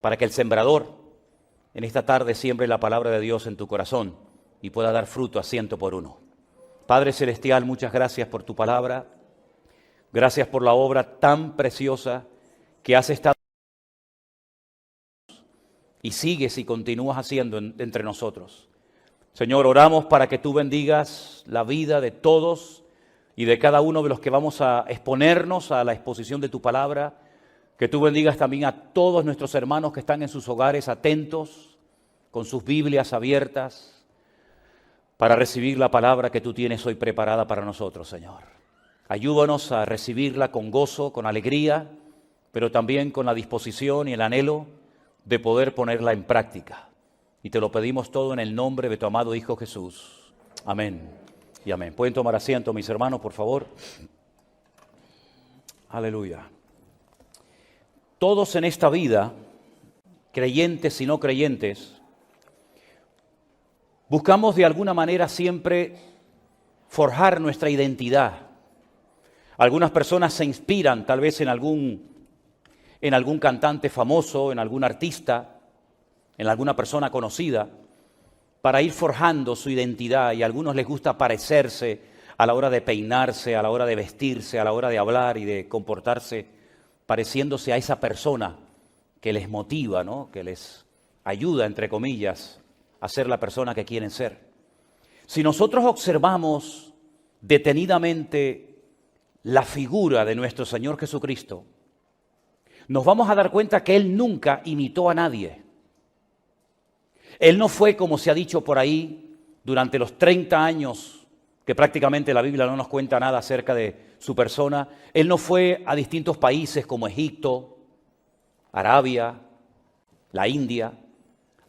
para que el sembrador en esta tarde siembre la palabra de Dios en tu corazón y pueda dar fruto a 100 por 1. Padre Celestial, muchas gracias por tu palabra. Gracias por la obra tan preciosa que has estado y sigues y continúas haciendo entre nosotros. Señor, oramos para que tú bendigas la vida de todos y de cada uno de los que vamos a exponernos a la exposición de tu palabra. Que tú bendigas también a todos nuestros hermanos que están en sus hogares atentos, con sus Biblias abiertas, para recibir la palabra que tú tienes hoy preparada para nosotros, Señor. Ayúdanos a recibirla con gozo, con alegría, pero también con la disposición y el anhelo de poder ponerla en práctica. Y te lo pedimos todo en el nombre de tu amado Hijo Jesús. Amén y amén. ¿Pueden tomar asiento, mis hermanos, por favor? Aleluya. Todos en esta vida, creyentes y no creyentes, buscamos de alguna manera siempre forjar nuestra identidad. Algunas personas se inspiran tal vez en algún cantante famoso, en algún artista, en alguna persona conocida, para ir forjando su identidad, y a algunos les gusta parecerse a la hora de peinarse, a la hora de vestirse, a la hora de hablar y de comportarse, pareciéndose a esa persona que les motiva, ¿no? Que les ayuda, entre comillas, a ser la persona que quieren ser. Si nosotros observamos detenidamente la figura de nuestro Señor Jesucristo, nos vamos a dar cuenta que Él nunca imitó a nadie. Él no fue, como se ha dicho por ahí, durante los 30 años, que prácticamente la Biblia no nos cuenta nada acerca de su persona. Él no fue a distintos países como Egipto, Arabia, la India,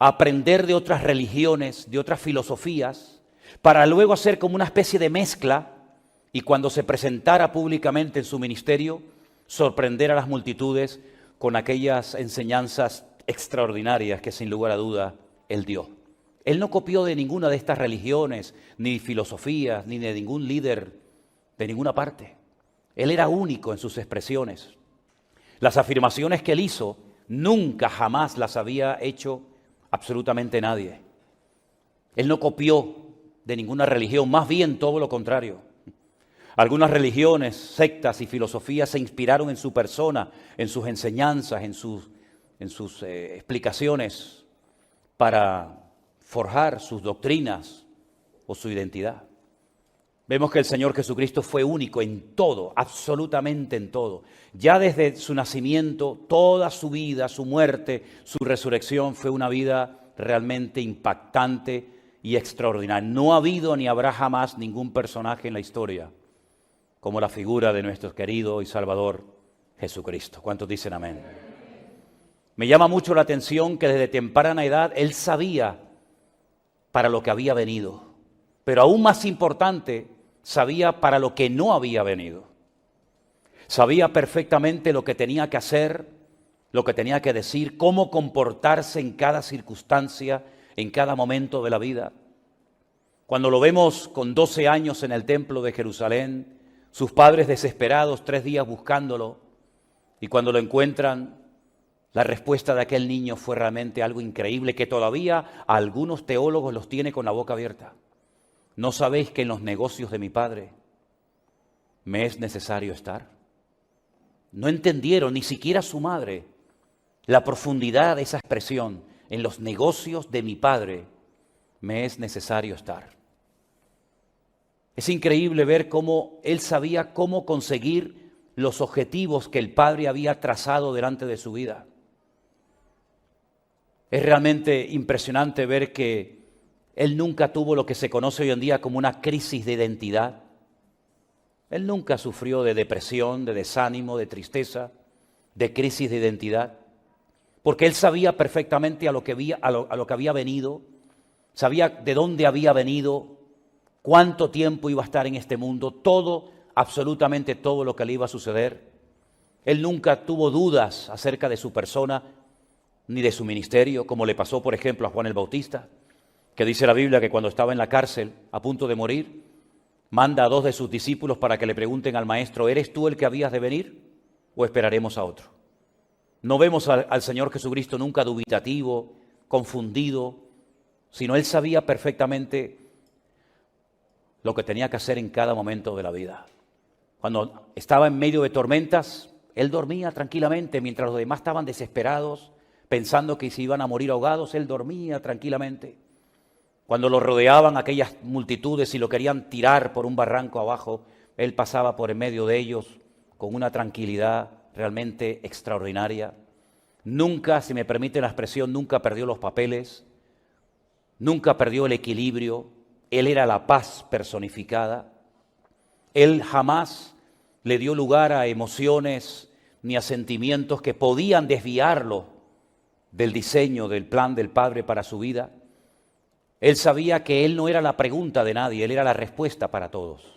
a aprender de otras religiones, de otras filosofías, para luego hacer como una especie de mezcla y cuando se presentara públicamente en su ministerio, sorprender a las multitudes con aquellas enseñanzas extraordinarias que sin lugar a duda Él dio. Él no copió de ninguna de estas religiones, ni filosofías, ni de ningún líder de ninguna parte. Él era único en sus expresiones. Las afirmaciones que Él hizo, nunca jamás las había hecho absolutamente nadie. Él no copió de ninguna religión, más bien todo lo contrario. Algunas religiones, sectas y filosofías se inspiraron en su persona, en sus enseñanzas, en sus explicaciones para forjar sus doctrinas o su identidad. Vemos que el Señor Jesucristo fue único en todo, absolutamente en todo. Ya desde su nacimiento, toda su vida, su muerte, su resurrección fue una vida realmente impactante y extraordinaria. No ha habido ni habrá jamás ningún personaje en la historia como la figura de nuestro querido y Salvador Jesucristo. ¿Cuántos dicen amén? Me llama mucho la atención que desde temprana edad Él sabía para lo que había venido, pero aún más importante, sabía para lo que no había venido. Sabía perfectamente lo que tenía que hacer, lo que tenía que decir, cómo comportarse en cada circunstancia, en cada momento de la vida. Cuando lo vemos con 12 años en el templo de Jerusalén, sus padres desesperados 3 días buscándolo, y cuando lo encuentran, la respuesta de aquel niño fue realmente algo increíble que todavía a algunos teólogos los tiene con la boca abierta. ¿No sabéis que en los negocios de mi Padre me es necesario estar? No entendieron, ni siquiera su madre, la profundidad de esa expresión. En los negocios de mi Padre me es necesario estar. Es increíble ver cómo él sabía cómo conseguir los objetivos que el Padre había trazado delante de su vida. Es realmente impresionante ver que él nunca tuvo lo que se conoce hoy en día como una crisis de identidad. Él nunca sufrió de depresión, de desánimo, de tristeza, de crisis de identidad, porque él sabía perfectamente a lo que había venido, sabía de dónde había venido, cuánto tiempo iba a estar en este mundo, todo, absolutamente todo lo que le iba a suceder. Él nunca tuvo dudas acerca de su persona ni de su ministerio, como le pasó, por ejemplo, a Juan el Bautista, que dice la Biblia que cuando estaba en la cárcel, a punto de morir, manda a 2 de sus discípulos para que le pregunten al maestro, ¿eres tú el que habías de venir o esperaremos a otro? No vemos al Señor Jesucristo nunca dubitativo, confundido, sino Él sabía perfectamente lo que tenía que hacer en cada momento de la vida. Cuando estaba en medio de tormentas, Él dormía tranquilamente, mientras los demás estaban desesperados, pensando que se iban a morir ahogados, Él dormía tranquilamente. Cuando lo rodeaban aquellas multitudes y lo querían tirar por un barranco abajo, Él pasaba por en medio de ellos con una tranquilidad realmente extraordinaria. Nunca, si me permite la expresión, nunca perdió los papeles, nunca perdió el equilibrio. Él era la paz personificada. Él jamás le dio lugar a emociones ni a sentimientos que podían desviarlo del diseño, del plan del Padre para su vida. Él sabía que Él no era la pregunta de nadie, Él era la respuesta para todos.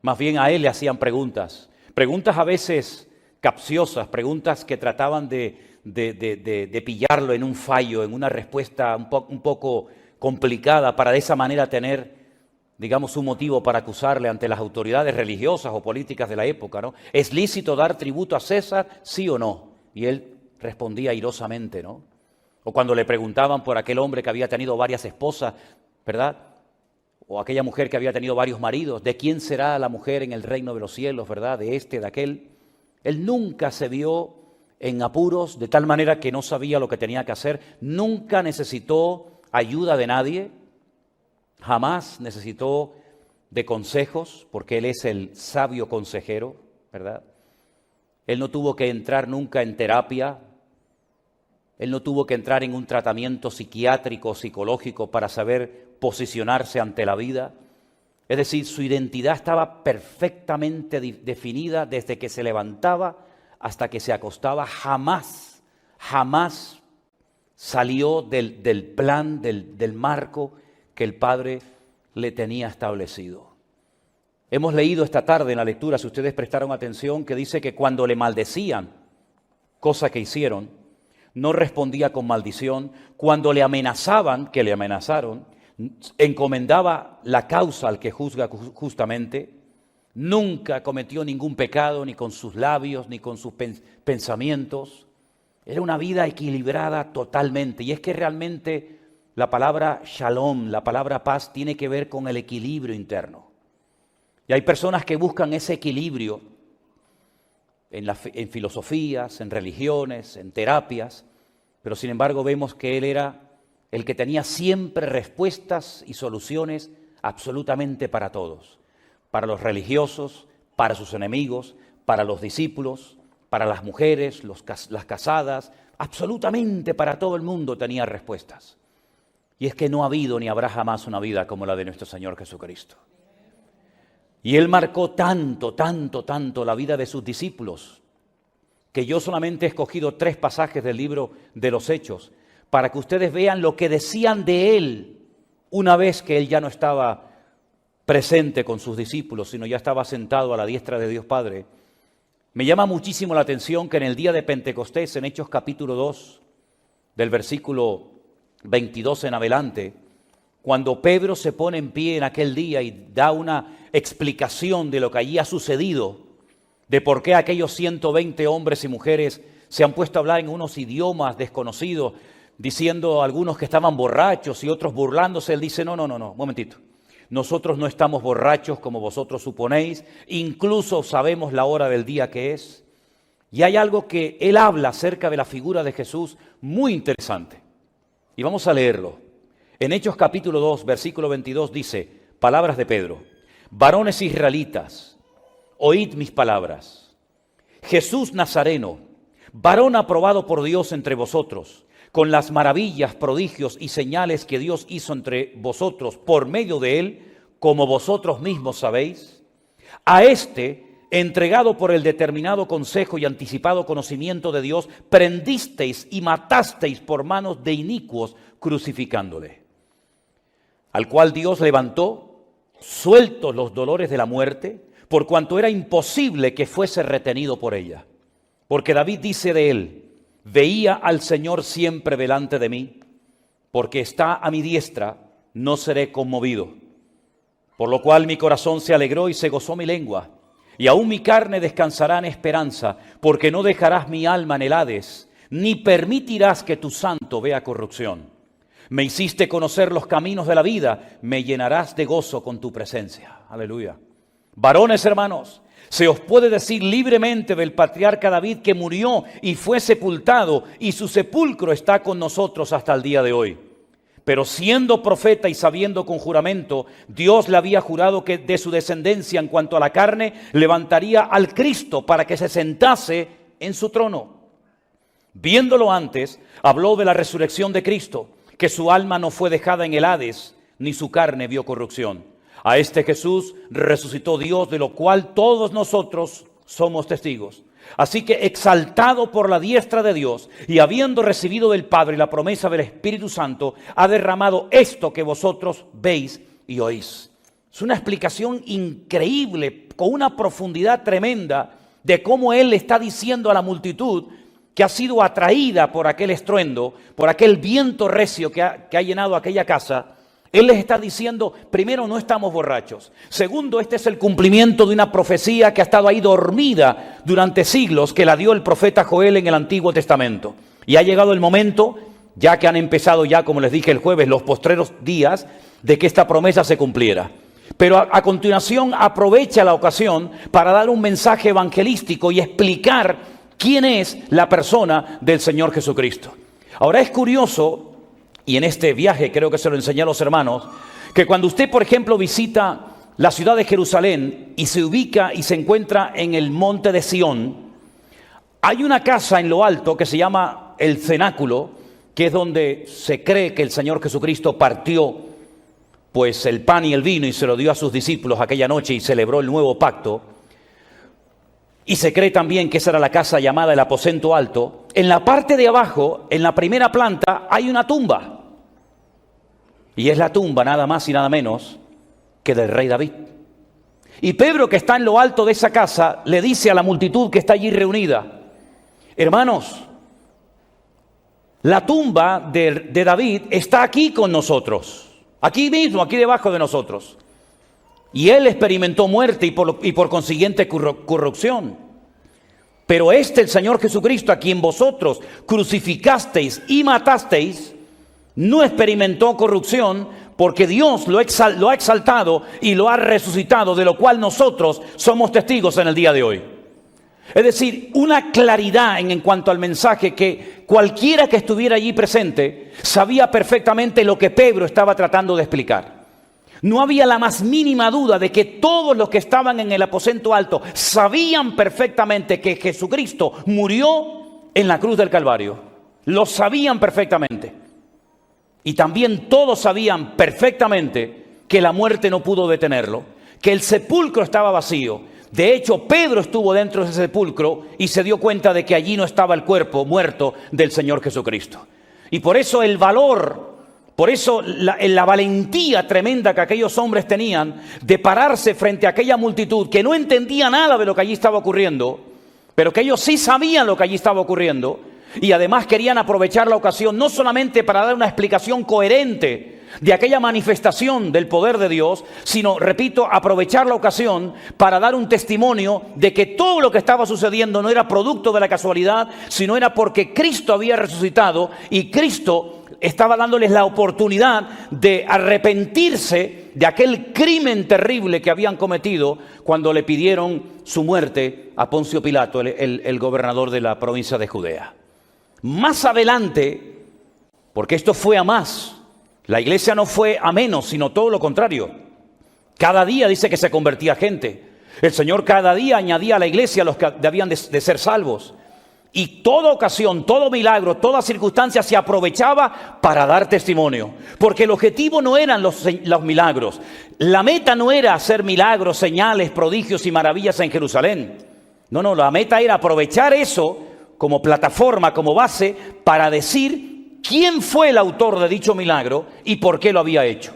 Más bien a Él le hacían preguntas a veces capciosas, preguntas que trataban de pillarlo en un fallo, en una respuesta un poco complicada, para de esa manera tener, digamos, un motivo para acusarle ante las autoridades religiosas o políticas de la época, ¿no? ¿Es lícito dar tributo a César, sí o no? Y él respondía airosamente, ¿no? O cuando le preguntaban por aquel hombre que había tenido varias esposas, ¿verdad? O aquella mujer que había tenido varios maridos, ¿de quién será la mujer en el reino de los cielos, verdad? De este, de aquel. Él nunca se vio en apuros, de tal manera que no sabía lo que tenía que hacer, nunca necesitó ayuda de nadie, jamás necesitó de consejos, porque Él es el sabio consejero, ¿verdad? Él no tuvo que entrar nunca en terapia, Él no tuvo que entrar en un tratamiento psiquiátrico o psicológico para saber posicionarse ante la vida. Es decir, su identidad estaba perfectamente definida desde que se levantaba hasta que se acostaba. Jamás salió del plan, del marco que el Padre le tenía establecido. Hemos leído esta tarde en la lectura, si ustedes prestaron atención, que dice que cuando le maldecían, cosa que hicieron, no respondía con maldición. Cuando le amenazaban, que le amenazaron, encomendaba la causa al que juzga justamente. Nunca cometió ningún pecado, ni con sus labios, ni con sus pensamientos. Era una vida equilibrada totalmente. Y es que realmente la palabra shalom, la palabra paz, tiene que ver con el equilibrio interno. Y hay personas que buscan ese equilibrio en filosofías, en religiones, en terapias, pero sin embargo vemos que Él era el que tenía siempre respuestas y soluciones absolutamente para todos, para los religiosos, para sus enemigos, para los discípulos, para las mujeres, las casadas, absolutamente para todo el mundo tenía respuestas. Y es que no ha habido ni habrá jamás una vida como la de nuestro Señor Jesucristo. Y Él marcó tanto la vida de sus discípulos, que yo solamente he escogido 3 pasajes del libro de los Hechos, para que ustedes vean lo que decían de Él una vez que Él ya no estaba presente con sus discípulos, sino ya estaba sentado a la diestra de Dios Padre. Me llama muchísimo la atención que en el día de Pentecostés, en Hechos capítulo 2, del versículo 22 en adelante, cuando Pedro se pone en pie en aquel día y da una explicación de lo que allí ha sucedido, de por qué aquellos 120 hombres y mujeres se han puesto a hablar en unos idiomas desconocidos, diciendo algunos que estaban borrachos y otros burlándose. Él dice, no, momentito. Nosotros no estamos borrachos como vosotros suponéis, incluso sabemos la hora del día que es. Y hay algo que él habla acerca de la figura de Jesús muy interesante. Y vamos a leerlo. En Hechos capítulo 2, versículo 22 dice, palabras de Pedro: varones israelitas, oíd mis palabras. Jesús Nazareno, varón aprobado por Dios entre vosotros, con las maravillas, prodigios y señales que Dios hizo entre vosotros por medio de él, como vosotros mismos sabéis, a este, entregado por el determinado consejo y anticipado conocimiento de Dios, prendisteis y matasteis por manos de inicuos, crucificándole, al cual Dios levantó, sueltos los dolores de la muerte, por cuanto era imposible que fuese retenido por ella. Porque David dice de él: veía al Señor siempre delante de mí, porque está a mi diestra, no seré conmovido. Por lo cual mi corazón se alegró y se gozó mi lengua. y aún mi carne descansará en esperanza, porque no dejarás mi alma en el Hades, ni permitirás que tu santo vea corrupción. Me hiciste conocer los caminos de la vida, me llenarás de gozo con tu presencia. Aleluya. Varones, hermanos, se os puede decir libremente del patriarca David que murió y fue sepultado, y su sepulcro está con nosotros hasta el día de hoy. Pero siendo profeta y sabiendo con juramento, Dios le había jurado que de su descendencia en cuanto a la carne levantaría al Cristo para que se sentase en su trono. Viéndolo antes, habló de la resurrección de Cristo, que su alma no fue dejada en el Hades, ni su carne vio corrupción. A este Jesús resucitó Dios, de lo cual todos nosotros somos testigos. Así que exaltado por la diestra de Dios y habiendo recibido del Padre la promesa del Espíritu Santo, ha derramado esto que vosotros veis y oís. Es una explicación increíble, con una profundidad tremenda de cómo Él le está diciendo a la multitud que ha sido atraída por aquel estruendo, por aquel viento recio que ha llenado aquella casa. Él les está diciendo, primero, no estamos borrachos. Segundo, este es el cumplimiento de una profecía que ha estado ahí dormida durante siglos, que la dio el profeta Joel en el Antiguo Testamento. Y ha llegado el momento, ya que han empezado ya, como les dije el jueves, los postreros días, de que esta promesa se cumpliera. Pero a continuación aprovecha la ocasión para dar un mensaje evangelístico y explicar quién es la persona del Señor Jesucristo. Ahora es curioso, y en este viaje creo que se lo enseñé a los hermanos, que cuando usted, por ejemplo, visita la ciudad de Jerusalén y se ubica y se encuentra en el monte de Sión, hay una casa en lo alto que se llama el cenáculo, que es donde se cree que el Señor Jesucristo partió pues el pan y el vino y se lo dio a sus discípulos aquella noche y celebró el nuevo pacto. Y se cree también que esa era la casa llamada el aposento alto. En la parte de abajo, en la primera planta, hay una tumba. Y es la tumba nada más y nada menos que del rey David. Y Pedro, que está en lo alto de esa casa, le dice a la multitud que está allí reunida: hermanos, la tumba de David está aquí con nosotros. Aquí mismo, aquí debajo de nosotros. Y él experimentó muerte y por consiguiente corrupción. Pero el Señor Jesucristo, a quien vosotros crucificasteis y matasteis, no experimentó corrupción, porque Dios lo ha exaltado y lo ha resucitado, de lo cual nosotros somos testigos en el día de hoy. Es decir, una claridad en cuanto al mensaje que cualquiera que estuviera allí presente sabía perfectamente lo que Pedro estaba tratando de explicar. No había la más mínima duda de que todos los que estaban en el aposento alto sabían perfectamente que Jesucristo murió en la cruz del Calvario. Lo sabían perfectamente. Y también todos sabían perfectamente que la muerte no pudo detenerlo, que el sepulcro estaba vacío. De hecho, Pedro estuvo dentro de ese sepulcro y se dio cuenta de que allí no estaba el cuerpo muerto del Señor Jesucristo. Y por eso el valor, por eso la valentía tremenda que aquellos hombres tenían de pararse frente a aquella multitud que no entendía nada de lo que allí estaba ocurriendo, pero que ellos sí sabían lo que allí estaba ocurriendo, y además querían aprovechar la ocasión no solamente para dar una explicación coherente de aquella manifestación del poder de Dios, sino, repito, aprovechar la ocasión para dar un testimonio de que todo lo que estaba sucediendo no era producto de la casualidad, sino era porque Cristo había resucitado y Cristo estaba dándoles la oportunidad de arrepentirse de aquel crimen terrible que habían cometido cuando le pidieron su muerte a Poncio Pilato, el gobernador de la provincia de Judea. Más adelante, porque esto fue a más, la iglesia no fue a menos, sino todo lo contrario. Cada día dice que se convertía gente. El Señor cada día añadía a la iglesia a los que debían de ser salvos. Y toda ocasión, todo milagro, toda circunstancia se aprovechaba para dar testimonio. Porque el objetivo no eran los milagros. La meta no era hacer milagros, señales, prodigios y maravillas en Jerusalén. No, la meta era aprovechar eso como plataforma, como base, para decir quién fue el autor de dicho milagro y por qué lo había hecho.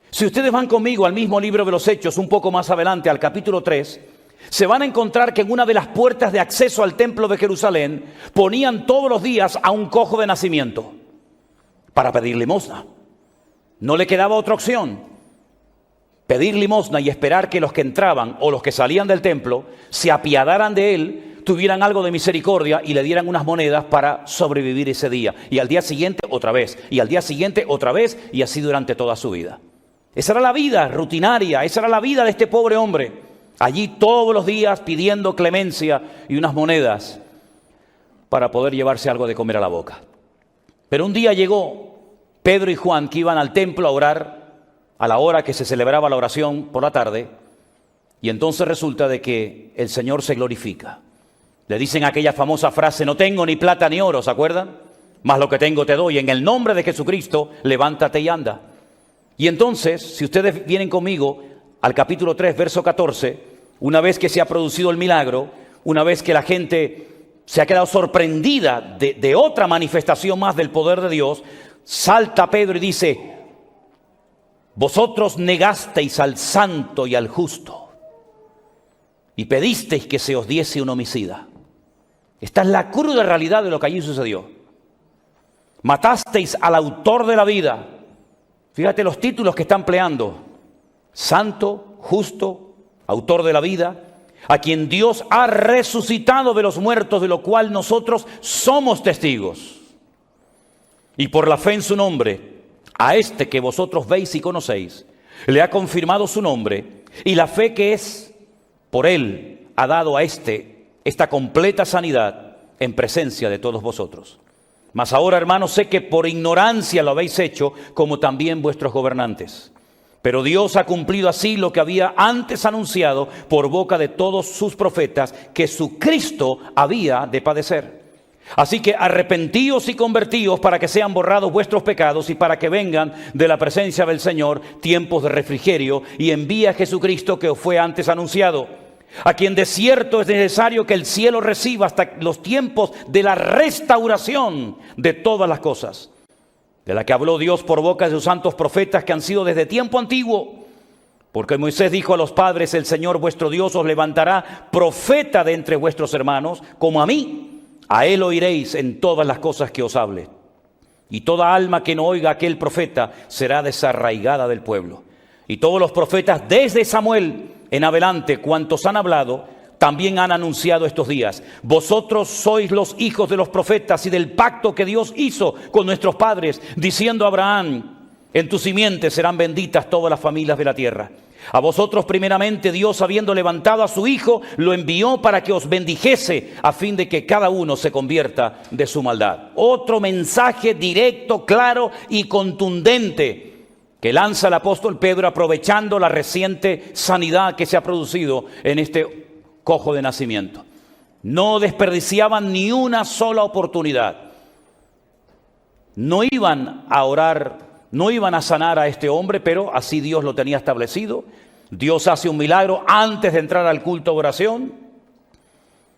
Si ustedes van conmigo al mismo libro de los Hechos, un poco más adelante, al capítulo 3, se van a encontrar que en una de las puertas de acceso al templo de Jerusalén ponían todos los días a un cojo de nacimiento para pedir limosna. No le quedaba otra opción. pedir limosna y esperar que los que entraban o los que salían del templo se apiadaran de él, tuvieran algo de misericordia y le dieran unas monedas para sobrevivir ese día. Y al día siguiente otra vez, y al día siguiente otra vez, y así durante toda su vida. Esa era la vida rutinaria, esa era la vida de este pobre hombre. Allí todos los días pidiendo clemencia y unas monedas para poder llevarse algo de comer a la boca. Pero un día llegó Pedro y Juan, que iban al templo a orar a la hora que se celebraba la oración por la tarde, y entonces resulta de que el Señor se glorifica. Le dicen aquella famosa frase: no tengo ni plata ni oro, ¿se acuerdan? Mas lo que tengo te doy. En el nombre de Jesucristo, levántate y anda. Y entonces, si ustedes vienen conmigo al capítulo 3, verso 14, una vez que se ha producido el milagro, una vez que la gente se ha quedado sorprendida de otra manifestación más del poder de Dios, salta Pedro y dice: vosotros negasteis al santo y al justo y pedisteis que se os diese un homicida. Esta es la cruda realidad de lo que allí sucedió. Matasteis al autor de la vida. Fíjate los títulos que está empleando: santo, justo, autor de la vida, a quien Dios ha resucitado de los muertos, de lo cual nosotros somos testigos. Y por la fe en su nombre, a este que vosotros veis y conocéis, le ha confirmado su nombre, y la fe que es por él ha dado a esta completa sanidad en presencia de todos vosotros. Mas ahora, hermanos, sé que por ignorancia lo habéis hecho, como también vuestros gobernantes. Pero Dios ha cumplido así lo que había antes anunciado por boca de todos sus profetas, que su Cristo había de padecer. Así que arrepentíos y convertíos para que sean borrados vuestros pecados y para que vengan de la presencia del Señor tiempos de refrigerio, y envíe a Jesucristo que os fue antes anunciado, a quien de cierto es necesario que el cielo reciba hasta los tiempos de la restauración de todas las cosas, de la que habló Dios por boca de sus santos profetas que han sido desde tiempo antiguo. Porque Moisés dijo a los padres: el Señor vuestro Dios os levantará profeta de entre vuestros hermanos, como a mí. A él oiréis en todas las cosas que os hable. Y toda alma que no oiga a aquel profeta será desarraigada del pueblo. Y todos los profetas desde Samuel en adelante, cuantos han hablado, también han anunciado estos días. Vosotros sois los hijos de los profetas y del pacto que Dios hizo con nuestros padres, diciendo a Abraham: en tu simiente serán benditas todas las familias de la tierra. A vosotros primeramente Dios, habiendo levantado a su Hijo, lo envió para que os bendijese, a fin de que cada uno se convierta de su maldad. Otro mensaje directo, claro y contundente que lanza el apóstol Pedro, aprovechando la reciente sanidad que se ha producido en este cojo de nacimiento. No desperdiciaban ni una sola oportunidad. No iban a orar, no iban a sanar a este hombre, pero así Dios lo tenía establecido. Dios hace un milagro antes de entrar al culto de oración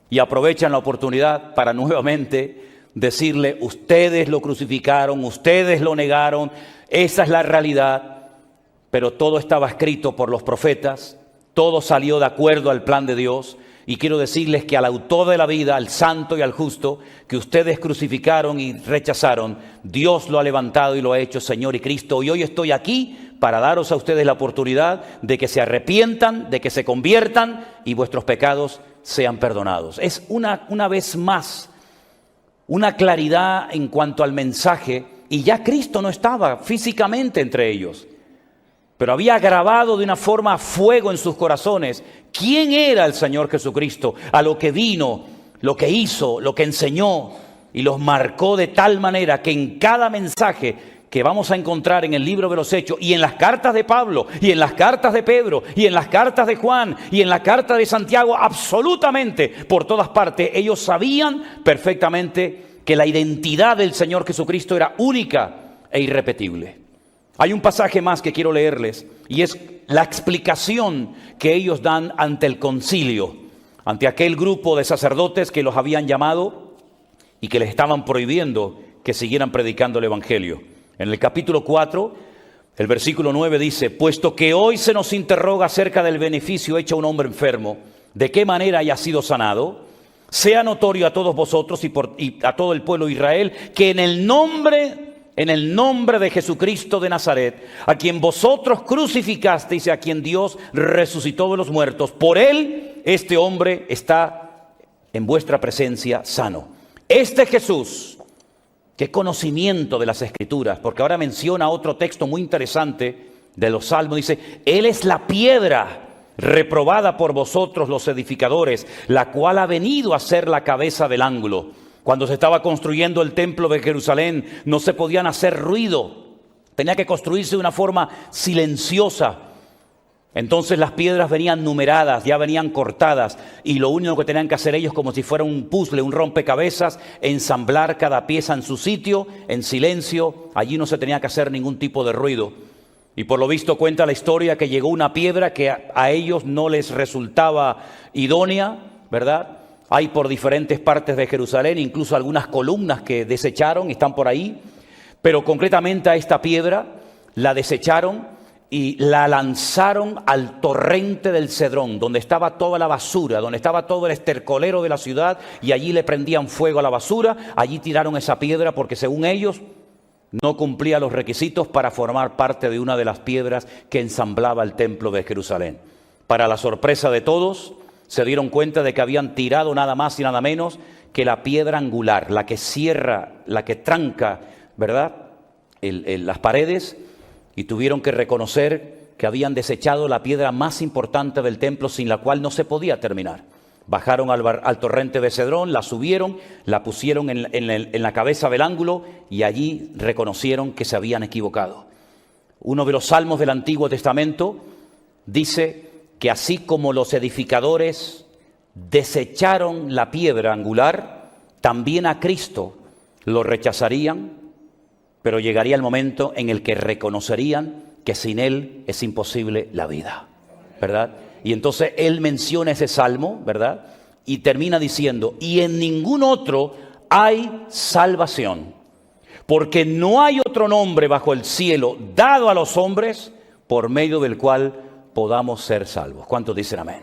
y aprovechan la oportunidad para nuevamente decirle: ustedes lo crucificaron, ustedes lo negaron, esa es la realidad, pero todo estaba escrito por los profetas, todo salió de acuerdo al plan de Dios. Y quiero decirles que al autor de la vida, al santo y al justo, que ustedes crucificaron y rechazaron, Dios lo ha levantado y lo ha hecho Señor y Cristo. Y hoy estoy aquí para daros a ustedes la oportunidad de que se arrepientan, de que se conviertan y vuestros pecados sean perdonados. Es una vez más una claridad en cuanto al mensaje, y ya Cristo no estaba físicamente entre ellos, pero había grabado de una forma a fuego en sus corazones quién era el Señor Jesucristo, a lo que vino, lo que hizo, lo que enseñó, y los marcó de tal manera que en cada mensaje que vamos a encontrar en el libro de los Hechos, y en las cartas de Pablo, y en las cartas de Pedro, y en las cartas de Juan, y en la carta de Santiago, absolutamente por todas partes, ellos sabían perfectamente que la identidad del Señor Jesucristo era única e irrepetible. Hay un pasaje más que quiero leerles, y es la explicación que ellos dan ante el concilio, ante aquel grupo de sacerdotes que los habían llamado y que les estaban prohibiendo que siguieran predicando el Evangelio. En el capítulo 4, el versículo 9 dice: puesto que hoy se nos interroga acerca del beneficio hecho a un hombre enfermo, de qué manera haya sido sanado, sea notorio a todos vosotros y a todo el pueblo de Israel que en el nombre en el nombre de Jesucristo de Nazaret, a quien vosotros crucificasteis y a quien Dios resucitó de los muertos. Por él, este hombre está en vuestra presencia sano. Este Jesús, qué conocimiento de las Escrituras, porque ahora menciona otro texto muy interesante de los Salmos. Dice, Él es la piedra reprobada por vosotros los edificadores, la cual ha venido a ser la cabeza del ángulo. Cuando se estaba construyendo el templo de Jerusalén, no se podían hacer ruido. Tenía que construirse de una forma silenciosa. Entonces las piedras venían numeradas, ya venían cortadas, y lo único que tenían que hacer ellos, como si fuera un puzzle, un rompecabezas, ensamblar cada pieza en su sitio, en silencio. Allí no se tenía que hacer ningún tipo de ruido. Y por lo visto cuenta la historia que llegó una piedra que a ellos no les resultaba idónea, ¿verdad? Hay por diferentes partes de Jerusalén, incluso algunas columnas que desecharon, están por ahí. Pero concretamente a esta piedra la desecharon y la lanzaron al torrente del Cedrón, donde estaba toda la basura, donde estaba todo el estercolero de la ciudad, y allí le prendían fuego a la basura. Allí tiraron esa piedra porque según ellos no cumplía los requisitos para formar parte de una de las piedras que ensamblaba el templo de Jerusalén. Para la sorpresa de todos, se dieron cuenta de que habían tirado nada más y nada menos que la piedra angular, la que cierra, la que tranca, ¿verdad?, las paredes, y tuvieron que reconocer que habían desechado la piedra más importante del templo, sin la cual no se podía terminar. Bajaron al torrente de Cedrón, la subieron, la pusieron en la cabeza del ángulo, y allí reconocieron que se habían equivocado. Uno de los salmos del Antiguo Testamento dice que así como los edificadores desecharon la piedra angular, también a Cristo lo rechazarían, pero llegaría el momento en el que reconocerían que sin Él es imposible la vida, ¿verdad? Y entonces Él menciona ese salmo, ¿verdad? Y termina diciendo, y en ningún otro hay salvación, porque no hay otro nombre bajo el cielo dado a los hombres por medio del cual podamos ser salvos. ¿Cuántos dicen amén?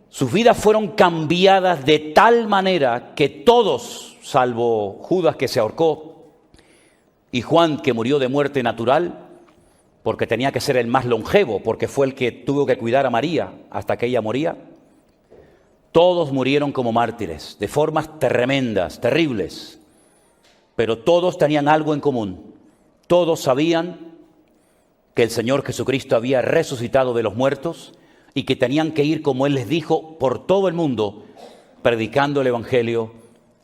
Sus vidas fueron cambiadas de tal manera que todos, salvo Judas que se ahorcó y Juan que murió de muerte natural, porque tenía que ser el más longevo, porque fue el que tuvo que cuidar a María hasta que ella moría, todos murieron como mártires, de formas tremendas, terribles, pero todos tenían algo en común. Todos sabían que el Señor Jesucristo había resucitado de los muertos y que tenían que ir, como Él les dijo, por todo el mundo, predicando el Evangelio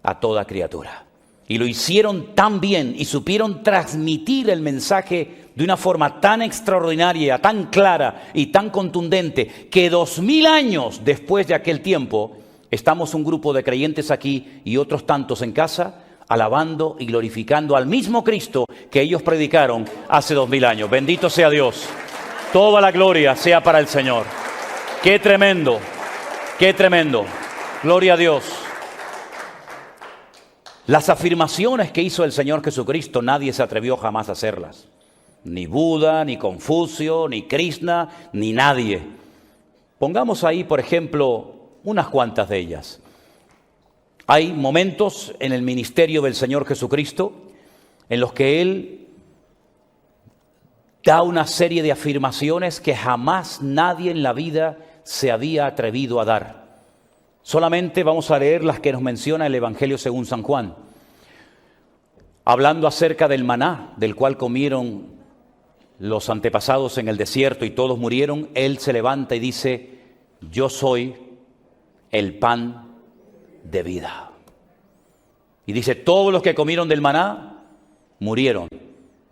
a toda criatura. Y lo hicieron tan bien y supieron transmitir el mensaje de una forma tan extraordinaria, tan clara y tan contundente, que 2000 años después de aquel tiempo, estamos un grupo de creyentes aquí y otros tantos en casa, alabando y glorificando al mismo Cristo que ellos predicaron hace 2000 años. Bendito sea Dios. Toda la gloria sea para el Señor. ¡Qué tremendo! ¡Qué tremendo! Gloria a Dios. Las afirmaciones que hizo el Señor Jesucristo, nadie se atrevió jamás a hacerlas. Ni Buda, ni Confucio, ni Krishna, ni nadie. Pongamos ahí, por ejemplo, unas cuantas de ellas. Hay momentos en el ministerio del Señor Jesucristo en los que Él da una serie de afirmaciones que jamás nadie en la vida se había atrevido a dar. Solamente vamos a leer las que nos menciona el Evangelio según San Juan. Hablando acerca del maná, del cual comieron los antepasados en el desierto y todos murieron, Él se levanta y dice, yo soy el pan de vida. Y dice, todos los que comieron del maná murieron,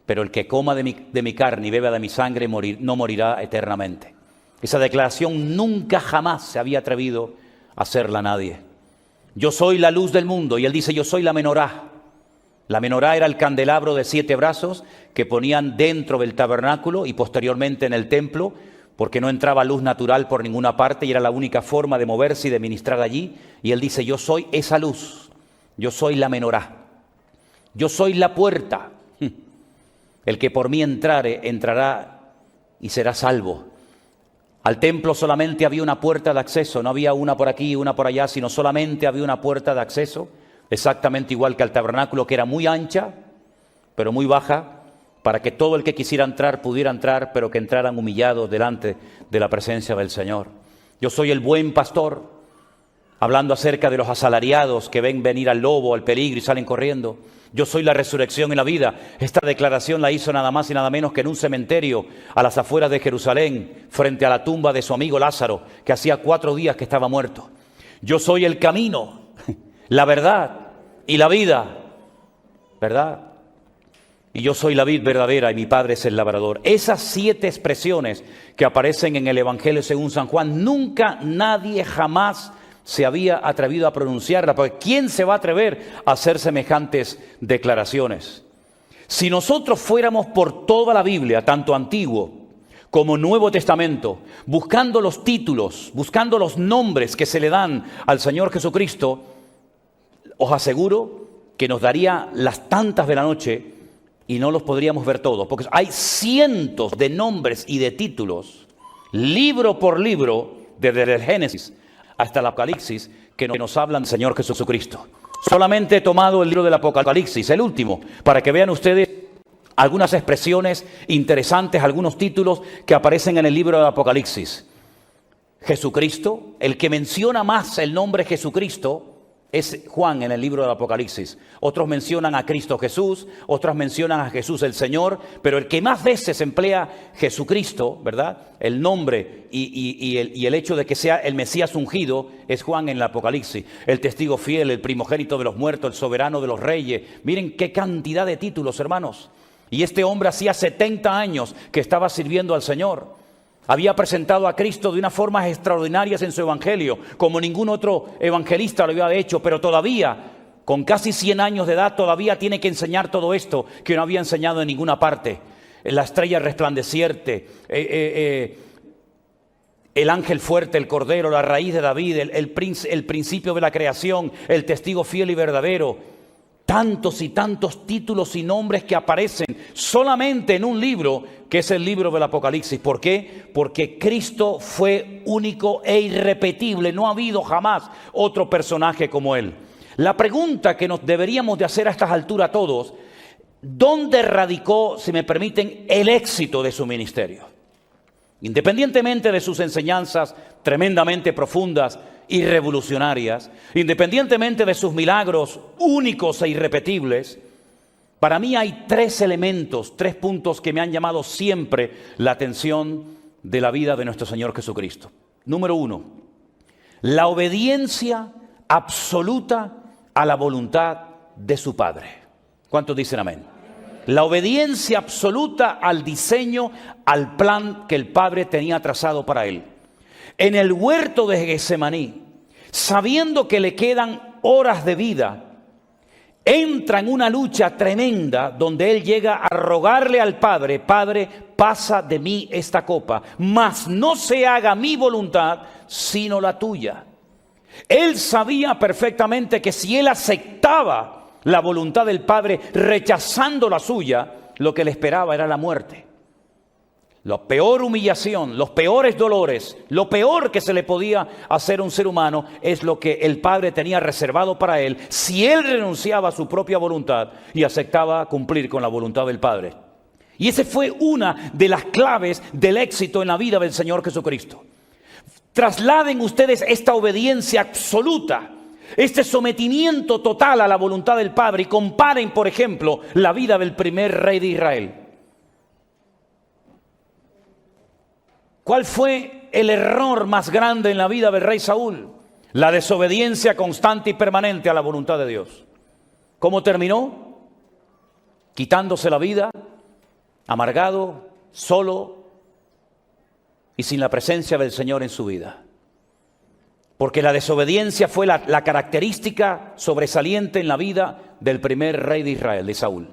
pero el que coma de mi carne y beba de mi sangre no morirá eternamente. Esa declaración nunca jamás se había atrevido a hacerla nadie. Yo soy la luz del mundo, y Él dice, yo soy la menorá. La menorá era el candelabro de 7 brazos que ponían dentro del tabernáculo y posteriormente en el templo, porque no entraba luz natural por ninguna parte y era la única forma de moverse y de ministrar allí. Y Él dice, yo soy esa luz, yo soy la menorá, yo soy la puerta. El que por mí entrare, entrará y será salvo. Al templo solamente había una puerta de acceso, no había una por aquí y una por allá, sino solamente había una puerta de acceso, exactamente igual que al tabernáculo, que era muy ancha, pero muy baja, para que todo el que quisiera entrar pudiera entrar, pero que entraran humillados delante de la presencia del Señor. Yo soy el buen pastor, hablando acerca de los asalariados que ven venir al lobo, al peligro y salen corriendo. Yo soy la resurrección y la vida. Esta declaración la hizo nada más y nada menos que en un cementerio a las afueras de Jerusalén, frente a la tumba de su amigo Lázaro, que hacía 4 días que estaba muerto. Yo soy el camino, la verdad y la vida, ¿verdad? Y yo soy la vid verdadera y mi Padre es el labrador. Esas 7 expresiones que aparecen en el Evangelio según San Juan, nunca nadie jamás se había atrevido a pronunciarla, porque ¿quién se va a atrever a hacer semejantes declaraciones? Si nosotros fuéramos por toda la Biblia, tanto Antiguo como Nuevo Testamento, buscando los títulos, buscando los nombres que se le dan al Señor Jesucristo, os aseguro que nos daría las tantas de la noche y no los podríamos ver todos, porque hay cientos de nombres y de títulos, libro por libro, desde el Génesis hasta el Apocalipsis, que nos hablan del Señor Jesucristo. Solamente he tomado el libro del Apocalipsis, el último, para que vean ustedes algunas expresiones interesantes, algunos títulos que aparecen en el libro del Apocalipsis. Jesucristo, el que menciona más el nombre Jesucristo es Juan en el libro del Apocalipsis. Otros mencionan a Cristo Jesús, otros mencionan a Jesús el Señor, pero el que más veces emplea Jesucristo, ¿verdad? El nombre y el hecho de que sea el Mesías ungido es Juan en el Apocalipsis. El testigo fiel, el primogénito de los muertos, el soberano de los reyes. Miren qué cantidad de títulos, hermanos. Y este hombre hacía 70 años que estaba sirviendo al Señor. Había presentado a Cristo de una forma extraordinaria en su evangelio, como ningún otro evangelista lo había hecho, pero todavía, con casi 100 años de edad, todavía tiene que enseñar todo esto que no había enseñado en ninguna parte. La estrella resplandeciente, el ángel fuerte, el cordero, la raíz de David, el principio de la creación, el testigo fiel y verdadero. Tantos y tantos títulos y nombres que aparecen solamente en un libro que es el libro del Apocalipsis. ¿Por qué? Porque Cristo fue único e irrepetible. No ha habido jamás otro personaje como Él. La pregunta que nos deberíamos de hacer a estas alturas todos, ¿dónde radicó, si me permiten, el éxito de su ministerio? Independientemente de sus enseñanzas tremendamente profundas y revolucionarias, independientemente de sus milagros únicos e irrepetibles, para mí hay 3 elementos, 3 puntos que me han llamado siempre la atención de la vida de nuestro Señor Jesucristo. Número 1, la obediencia absoluta a la voluntad de su Padre. ¿Cuántos dicen amén? La obediencia absoluta al diseño, al plan que el Padre tenía trazado para él. En el huerto de Getsemaní, sabiendo que le quedan horas de vida, entra en una lucha tremenda donde él llega a rogarle al Padre: Padre, pasa de mí esta copa, mas no se haga mi voluntad sino la tuya. Él sabía perfectamente que si él aceptaba la voluntad del Padre rechazando la suya, lo que le esperaba era la muerte. La peor humillación, los peores dolores, lo peor que se le podía hacer a un ser humano es lo que el Padre tenía reservado para él si él renunciaba a su propia voluntad y aceptaba cumplir con la voluntad del Padre. Y esa fue una de las claves del éxito en la vida del Señor Jesucristo. Trasladen ustedes esta obediencia absoluta, este sometimiento total a la voluntad del Padre, y comparen, por ejemplo, la vida del primer rey de Israel. ¿Cuál fue el error más grande en la vida del rey Saúl? La desobediencia constante y permanente a la voluntad de Dios. ¿Cómo terminó? Quitándose la vida, amargado, solo y sin la presencia del Señor en su vida. Porque la desobediencia fue la característica sobresaliente en la vida del primer rey de Israel, de Saúl.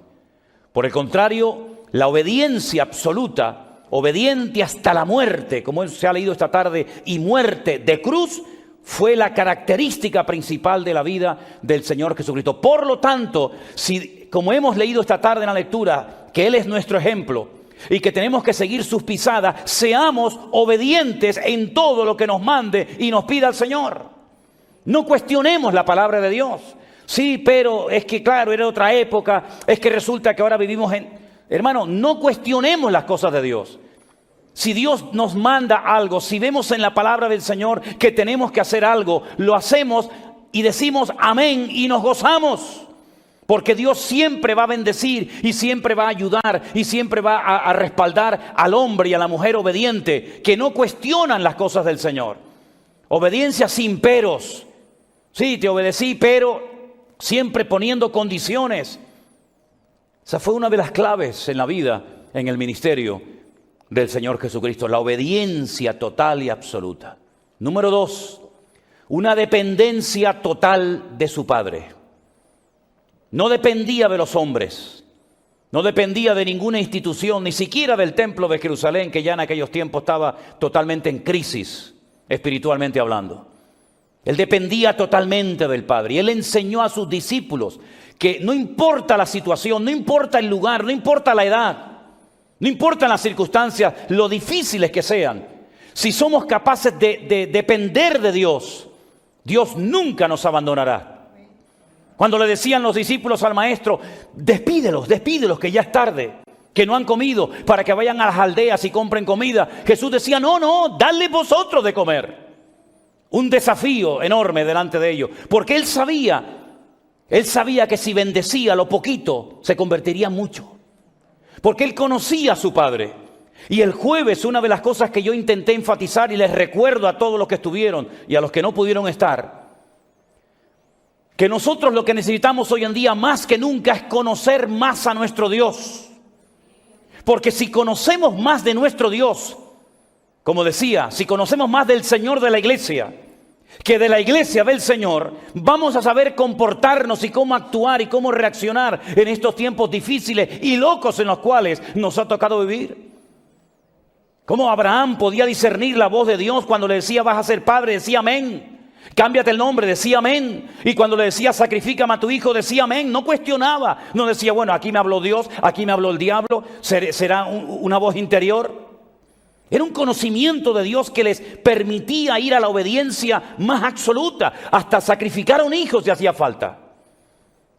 Por el contrario, la obediencia absoluta, obediente hasta la muerte, como se ha leído esta tarde, y muerte de cruz, fue la característica principal de la vida del Señor Jesucristo. Por lo tanto, si, como hemos leído esta tarde en la lectura, que Él es nuestro ejemplo y que tenemos que seguir sus pisadas, seamos obedientes en todo lo que nos mande y nos pida el Señor. No cuestionemos la palabra de Dios. Sí, pero es que claro, era otra época, es que resulta que ahora vivimos en... Hermano, no cuestionemos las cosas de Dios. Si Dios nos manda algo, si vemos en la palabra del Señor que tenemos que hacer algo, lo hacemos y decimos amén y nos gozamos. Porque Dios siempre va a bendecir y siempre va a ayudar y siempre va a respaldar al hombre y a la mujer obediente que no cuestionan las cosas del Señor. Obediencia sin peros. Sí, te obedecí, pero siempre poniendo condiciones. Esa fue una de las claves en la vida, en el ministerio del Señor Jesucristo. La obediencia total y absoluta. Número 2, una dependencia total de su Padre. No dependía de los hombres, no dependía de ninguna institución, ni siquiera del templo de Jerusalén, que ya en aquellos tiempos estaba totalmente en crisis, espiritualmente hablando. Él dependía totalmente del Padre y él enseñó a sus discípulos que no importa la situación, no importa el lugar, no importa la edad, no importan las circunstancias, lo difíciles que sean, si somos capaces de depender de Dios, Dios nunca nos abandonará. Cuando le decían los discípulos al maestro, despídelos que ya es tarde, que no han comido, para que vayan a las aldeas y compren comida. Jesús decía, no, dadle vosotros de comer. Un desafío enorme delante de ellos, porque él sabía que si bendecía lo poquito, se convertiría en mucho. Porque él conocía a su Padre. Y el jueves, una de las cosas que yo intenté enfatizar y les recuerdo a todos los que estuvieron y a los que no pudieron estar, que nosotros lo que necesitamos hoy en día más que nunca es conocer más a nuestro Dios. Porque si conocemos más de nuestro Dios, como decía, si conocemos más del Señor de la iglesia que de la iglesia del Señor, vamos a saber comportarnos y cómo actuar y cómo reaccionar en estos tiempos difíciles y locos en los cuales nos ha tocado vivir. Cómo Abraham podía discernir la voz de Dios cuando le decía vas a ser padre, decía amén. Cámbiate el nombre, decía amén. Y cuando le decía sacrifícame a tu hijo, decía amén. No cuestionaba, no decía bueno, aquí me habló Dios, aquí me habló el diablo, será una voz interior. Era un conocimiento de Dios que les permitía ir a la obediencia más absoluta, hasta sacrificar a un hijo si hacía falta.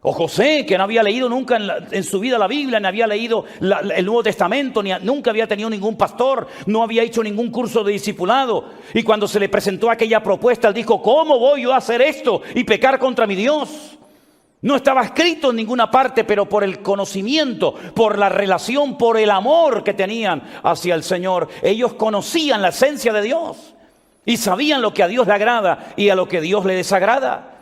O José, que no había leído nunca en su vida la Biblia, ni había leído el Nuevo Testamento, nunca había tenido ningún pastor, no había hecho ningún curso de discipulado. Y cuando se le presentó aquella propuesta, él dijo, ¿cómo voy yo a hacer esto y pecar contra mi Dios? No estaba escrito en ninguna parte, pero por el conocimiento, por la relación, por el amor que tenían hacia el Señor, ellos conocían la esencia de Dios y sabían lo que a Dios le agrada y a lo que Dios le desagrada.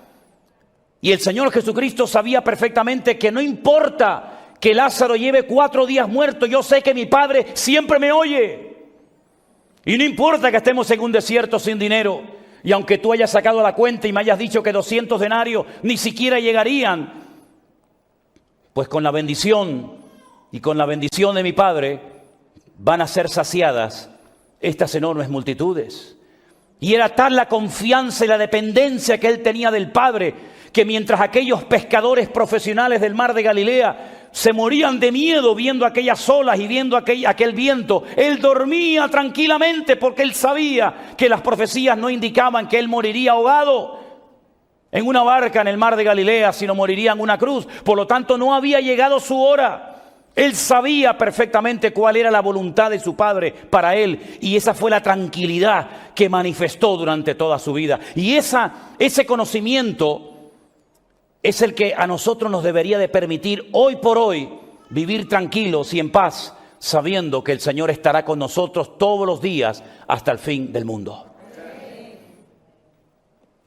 Y el Señor Jesucristo sabía perfectamente que no importa que Lázaro lleve 4 días muerto, yo sé que mi Padre siempre me oye. Y no importa que estemos en un desierto sin dinero, y aunque tú hayas sacado la cuenta y me hayas dicho que 200 denarios ni siquiera llegarían, pues con la bendición y con la bendición de mi Padre van a ser saciadas estas enormes multitudes. Y era tal la confianza y la dependencia que él tenía del Padre, que mientras aquellos pescadores profesionales del mar de Galilea se morían de miedo viendo aquellas olas y viendo aquel viento, él dormía tranquilamente porque él sabía que las profecías no indicaban que él moriría ahogado en una barca en el mar de Galilea, sino moriría en una cruz. Por lo tanto, no había llegado su hora. Él sabía perfectamente cuál era la voluntad de su Padre para él, y esa fue la tranquilidad que manifestó durante toda su vida. Y ese conocimiento es el que a nosotros nos debería de permitir hoy por hoy vivir tranquilos y en paz, sabiendo que el Señor estará con nosotros todos los días hasta el fin del mundo.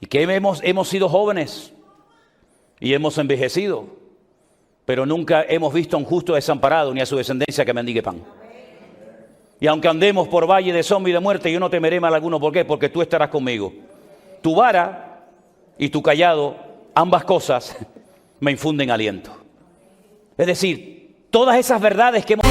Y que hemos sido jóvenes y hemos envejecido, pero nunca hemos visto a un justo desamparado ni a su descendencia que mendigue pan. Y aunque andemos por valle de sombra y de muerte, yo no temeré mal alguno. ¿Por qué? Porque tú estarás conmigo. Tu vara y tu cayado, ambas cosas me infunden aliento. Es decir, todas esas verdades que hemos...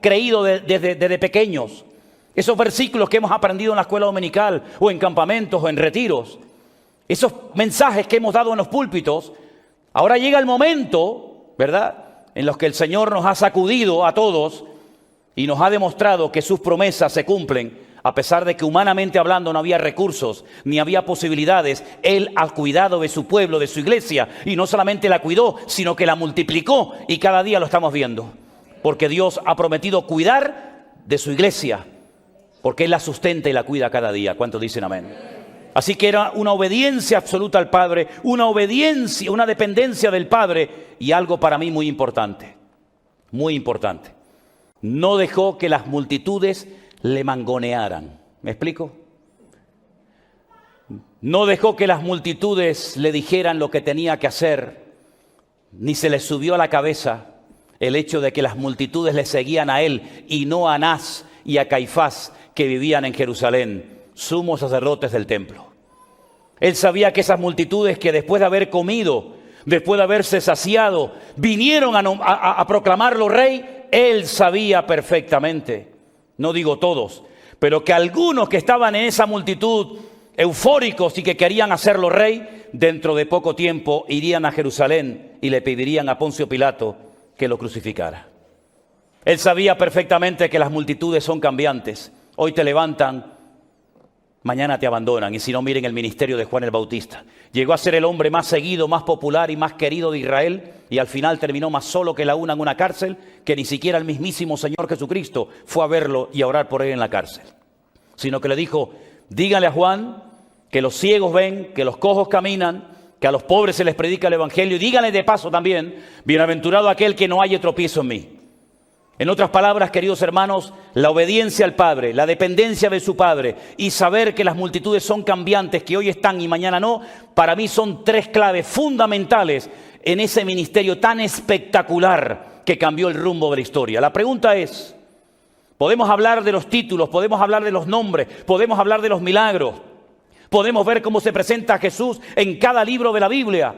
creído desde pequeños. Esos versículos que hemos aprendido en la escuela dominical o en campamentos o en retiros. Esos mensajes que hemos dado en los púlpitos. Ahora llega el momento, ¿verdad?, en los que el Señor nos ha sacudido a todos y nos ha demostrado que sus promesas se cumplen, a pesar de que humanamente hablando no había recursos, ni había posibilidades. Él ha cuidado de su pueblo, de su iglesia, y no solamente la cuidó, sino que la multiplicó, y cada día lo estamos viendo. Porque Dios ha prometido cuidar de su iglesia, porque Él la sustenta y la cuida cada día. ¿Cuántos dicen amén? Así que era una obediencia absoluta al Padre, una obediencia, una dependencia del Padre, y algo para mí muy importante, muy importante. No dejó que las multitudes le mangonearan. ¿Me explico? No dejó que las multitudes le dijeran lo que tenía que hacer, ni se le subió a la cabeza el hecho de que las multitudes le seguían a él y no a Anás y a Caifás, que vivían en Jerusalén, sumos sacerdotes del templo. Él sabía que esas multitudes que después de haber comido, después de haberse saciado, vinieron a proclamarlo rey. Él sabía perfectamente, no digo todos, pero que algunos que estaban en esa multitud, eufóricos y que querían hacerlo rey, dentro de poco tiempo irían a Jerusalén y le pedirían a Poncio Pilato que lo crucificara. Él sabía perfectamente que las multitudes son cambiantes. Hoy te levantan, mañana te abandonan. Y si no, miren el ministerio de Juan el Bautista. Llegó a ser el hombre más seguido, más popular y más querido de Israel, y al final terminó más solo que la una en una cárcel, que ni siquiera el mismísimo Señor Jesucristo fue a verlo y a orar por él en la cárcel. Sino que le dijo: díganle a Juan que los ciegos ven, que los cojos caminan, que a los pobres se les predica el evangelio, y díganle de paso también: bienaventurado aquel que no haya tropiezo en mí. En otras palabras, queridos hermanos, la obediencia al Padre, la dependencia de su Padre y saber que las multitudes son cambiantes, que hoy están y mañana no, para mí son tres claves fundamentales en ese ministerio tan espectacular que cambió el rumbo de la historia. La pregunta es, podemos hablar de los títulos, podemos hablar de los nombres, podemos hablar de los milagros, podemos ver cómo se presenta a Jesús en cada libro de la Biblia,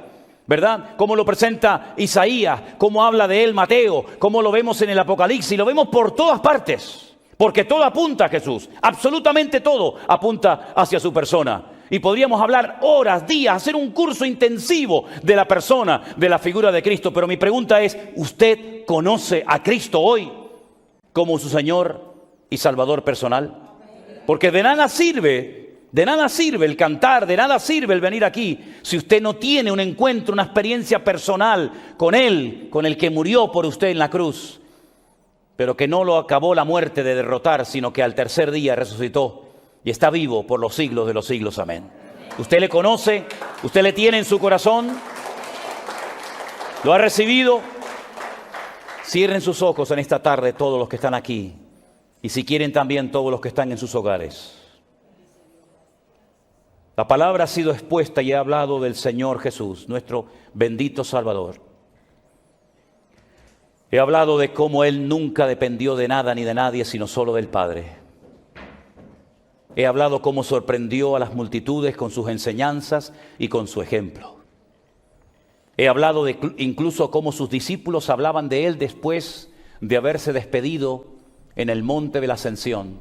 ¿verdad? Cómo lo presenta Isaías, cómo habla de él Mateo, cómo lo vemos en el Apocalipsis, lo vemos por todas partes, porque todo apunta a Jesús, absolutamente todo apunta hacia su persona. Y podríamos hablar horas, días, hacer un curso intensivo de la persona, de la figura de Cristo. Pero mi pregunta es, ¿usted conoce a Cristo hoy como su Señor y Salvador personal? Porque de nada sirve el cantar, de nada sirve el venir aquí si usted no tiene un encuentro, una experiencia personal con Él, con el que murió por usted en la cruz, pero que no lo acabó la muerte de derrotar, sino que al tercer día resucitó y está vivo por los siglos de los siglos. Amén. Usted le conoce, usted le tiene en su corazón, lo ha recibido. Cierren sus ojos en esta tarde todos los que están aquí, y si quieren también todos los que están en sus hogares. La palabra ha sido expuesta y he hablado del Señor Jesús, nuestro bendito Salvador. He hablado de cómo Él nunca dependió de nada ni de nadie, sino solo del Padre. He hablado cómo sorprendió a las multitudes con sus enseñanzas y con su ejemplo. He hablado de incluso cómo sus discípulos hablaban de Él después de haberse despedido en el monte de la Ascensión.